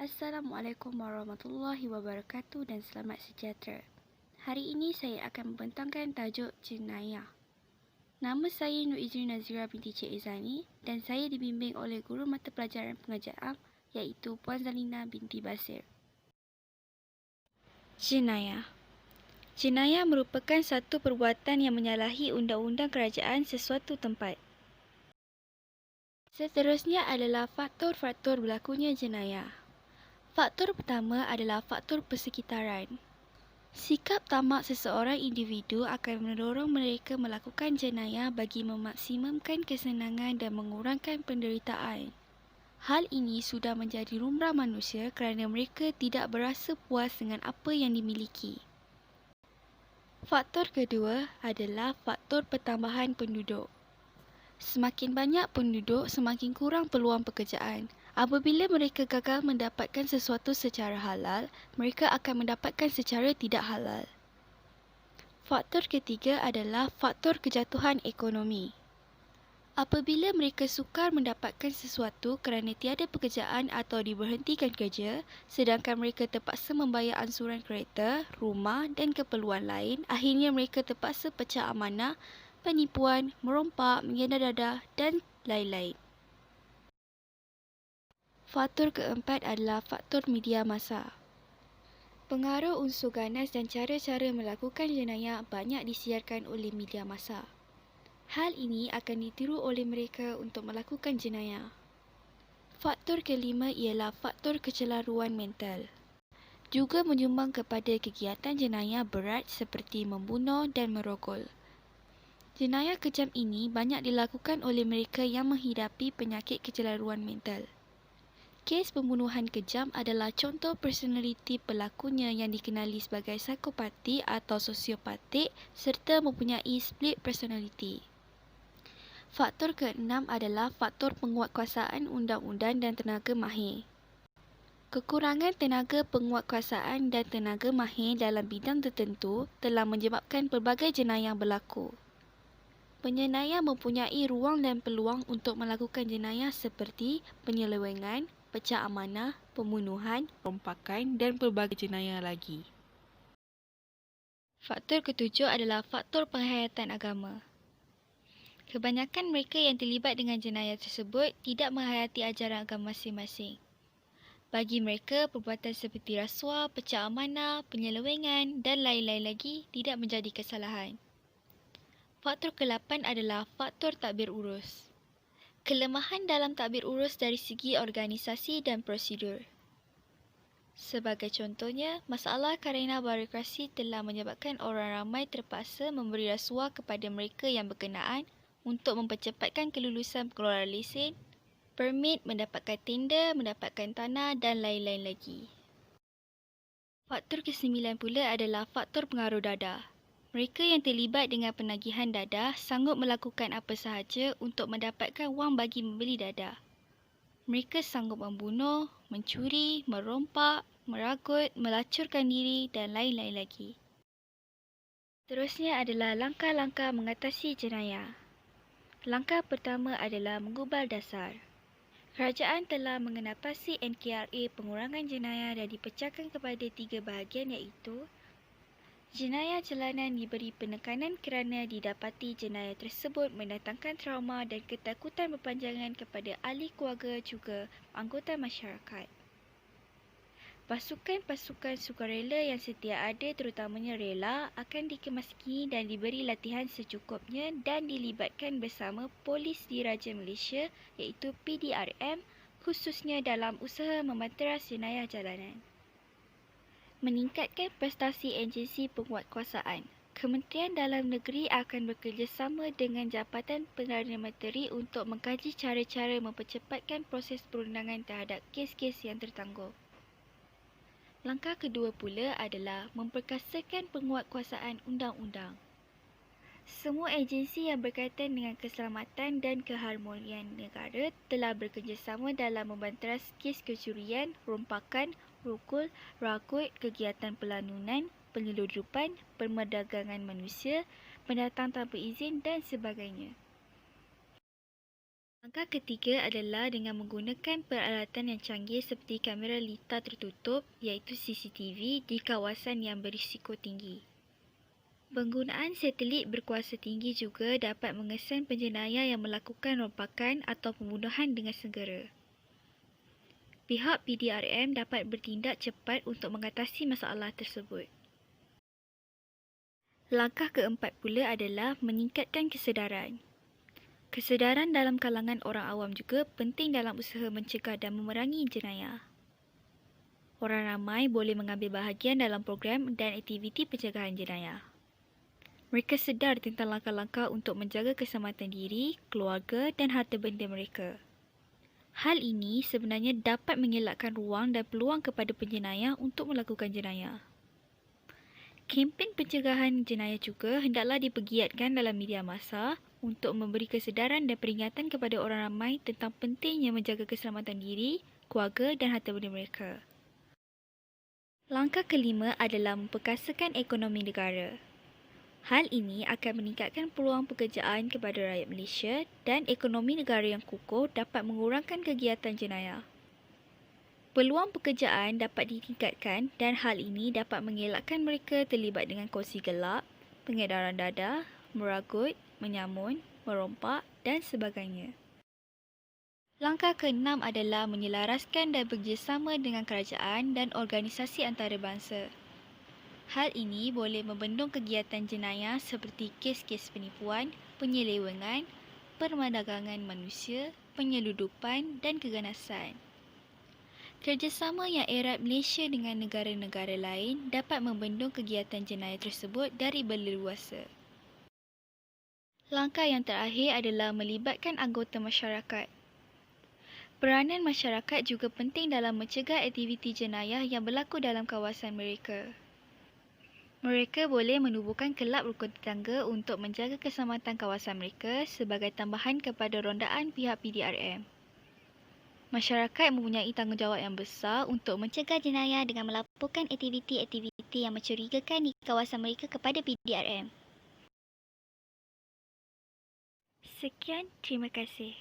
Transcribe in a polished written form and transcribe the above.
Assalamualaikum warahmatullahi wabarakatuh dan selamat sejahtera. Hari ini saya akan membentangkan tajuk jenayah. Nama saya Nur Izri Nazira binti Cik Izani dan saya dibimbing oleh guru mata pelajaran pengajaran iaitu Puan Zalina binti Basir. Jenayah. Jenayah merupakan satu perbuatan yang menyalahi undang-undang kerajaan sesuatu tempat. Seterusnya adalah faktor-faktor berlakunya jenayah. Faktor pertama adalah faktor persekitaran. Sikap tamak seseorang individu akan mendorong mereka melakukan jenayah bagi memaksimumkan kesenangan dan mengurangkan penderitaan. Hal ini sudah menjadi lumrah manusia kerana mereka tidak berasa puas dengan apa yang dimiliki. Faktor kedua adalah faktor pertambahan penduduk. Semakin banyak penduduk, semakin kurang peluang pekerjaan. Apabila mereka gagal mendapatkan sesuatu secara halal, mereka akan mendapatkan secara tidak halal. Faktor ketiga adalah faktor kejatuhan ekonomi. Apabila mereka sukar mendapatkan sesuatu kerana tiada pekerjaan atau diberhentikan kerja, sedangkan mereka terpaksa membayar ansuran kereta, rumah dan keperluan lain, akhirnya mereka terpaksa pecah amanah, penipuan, merompak, menghina dadah dan lain-lain. Faktor keempat adalah faktor media massa. Pengaruh unsur ganas dan cara-cara melakukan jenayah banyak disiarkan oleh media massa. Hal ini akan ditiru oleh mereka untuk melakukan jenayah. Faktor kelima ialah faktor kecelaruan mental. Juga menyumbang kepada kegiatan jenayah berat seperti membunuh dan merogol. Jenayah kejam ini banyak dilakukan oleh mereka yang menghidapi penyakit kecelaruan mental. Kes pembunuhan kejam adalah contoh personaliti pelakunya yang dikenali sebagai psikopatik atau sosiopatik serta mempunyai split personality. Faktor keenam adalah faktor penguatkuasaan undang-undang dan tenaga mahir. Kekurangan tenaga penguatkuasaan dan tenaga mahir dalam bidang tertentu telah menyebabkan pelbagai jenayah berlaku. Penjenayah mempunyai ruang dan peluang untuk melakukan jenayah seperti penyelewengan, pecah amanah, pembunuhan, rompakan dan pelbagai jenayah lagi. Faktor ketujuh adalah faktor penghayatan agama. Kebanyakan mereka yang terlibat dengan jenayah tersebut tidak menghayati ajaran agama masing-masing. Bagi mereka, perbuatan seperti rasuah, pecah amanah, penyelewengan dan lain-lain lagi tidak menjadi kesalahan. Faktor ke-8 adalah faktor tadbir urus. Kelemahan dalam tadbir urus dari segi organisasi dan prosedur. Sebagai contohnya, masalah karena birokrasi telah menyebabkan orang ramai terpaksa memberi rasuah kepada mereka yang berkenaan untuk mempercepatkan kelulusan pengeluaran lesen, permit, mendapatkan tender, mendapatkan tanah dan lain-lain lagi. Faktor ke-9 pula adalah faktor pengaruh dadah. Mereka yang terlibat dengan penagihan dadah sanggup melakukan apa sahaja untuk mendapatkan wang bagi membeli dadah. Mereka sanggup membunuh, mencuri, merompak, meragut, melacurkan diri dan lain-lain lagi. Terusnya adalah langkah-langkah mengatasi jenayah. Langkah pertama adalah menggubal dasar. Kerajaan telah mengenapasi NKRA pengurangan jenayah dan dipecahkan kepada 3 bahagian iaitu jenayah jalanan diberi penekanan kerana didapati jenayah tersebut mendatangkan trauma dan ketakutan berpanjangan kepada ahli keluarga juga anggota masyarakat. Pasukan-pasukan sukarela yang setia ada terutamanya rela akan dikemaski dan diberi latihan secukupnya dan dilibatkan bersama Polis Diraja Malaysia iaitu PDRM khususnya dalam usaha memanteras jenayah jalanan. Meningkatkan prestasi agensi penguatkuasaan. Kementerian Dalam Negeri akan bekerjasama dengan Jabatan Perdana Menteri untuk mengkaji cara-cara mempercepatkan proses perundangan terhadap kes-kes yang tertangguh. Langkah kedua pula adalah memperkasakan penguatkuasaan undang-undang. Semua agensi yang berkaitan dengan keselamatan dan keharmonian negara telah bekerjasama dalam membanteras kes kecurian, rompakan, rukul, ragut, kegiatan pelanunan, penyeludupan, perdagangan manusia, pendatang tanpa izin dan sebagainya. Langkah ketiga adalah dengan menggunakan peralatan yang canggih seperti kamera litar tertutup iaitu CCTV di kawasan yang berisiko tinggi. Penggunaan satelit berkuasa tinggi juga dapat mengesan penjenayah yang melakukan rompakan atau pembunuhan dengan segera. Pihak PDRM dapat bertindak cepat untuk mengatasi masalah tersebut. Langkah keempat pula adalah meningkatkan kesedaran. Kesedaran dalam kalangan orang awam juga penting dalam usaha mencegah dan memerangi jenayah. Orang ramai boleh mengambil bahagian dalam program dan aktiviti pencegahan jenayah. Mereka sedar tentang langkah-langkah untuk menjaga keselamatan diri, keluarga dan harta benda mereka. Hal ini sebenarnya dapat mengelakkan ruang dan peluang kepada penjenayah untuk melakukan jenayah. Kempen pencegahan jenayah juga hendaklah dipergiatkan dalam media massa untuk memberi kesedaran dan peringatan kepada orang ramai tentang pentingnya menjaga keselamatan diri, keluarga dan harta benda mereka. Langkah kelima adalah memperkasakan ekonomi negara. Hal ini akan meningkatkan peluang pekerjaan kepada rakyat Malaysia dan ekonomi negara yang kukuh dapat mengurangkan kegiatan jenayah. Peluang pekerjaan dapat ditingkatkan dan hal ini dapat mengelakkan mereka terlibat dengan kongsi gelap, pengedaran dadah, meragut, menyamun, merompak dan sebagainya. Langkah keenam adalah menyelaraskan dan bekerjasama dengan kerajaan dan organisasi antarabangsa. Hal ini boleh membendung kegiatan jenayah seperti kes-kes penipuan, penyelewengan, perdagangan manusia, penyeludupan dan keganasan. Kerjasama yang erat Malaysia dengan negara-negara lain dapat membendung kegiatan jenayah tersebut dari berleluasa. Langkah yang terakhir adalah melibatkan anggota masyarakat. Peranan masyarakat juga penting dalam mencegah aktiviti jenayah yang berlaku dalam kawasan mereka. Mereka boleh menubuhkan kelab rukun tetangga untuk menjaga keselamatan kawasan mereka sebagai tambahan kepada rondaan pihak PDRM. Masyarakat mempunyai tanggungjawab yang besar untuk mencegah jenayah dengan melaporkan aktiviti-aktiviti yang mencurigakan di kawasan mereka kepada PDRM. Sekian, terima kasih.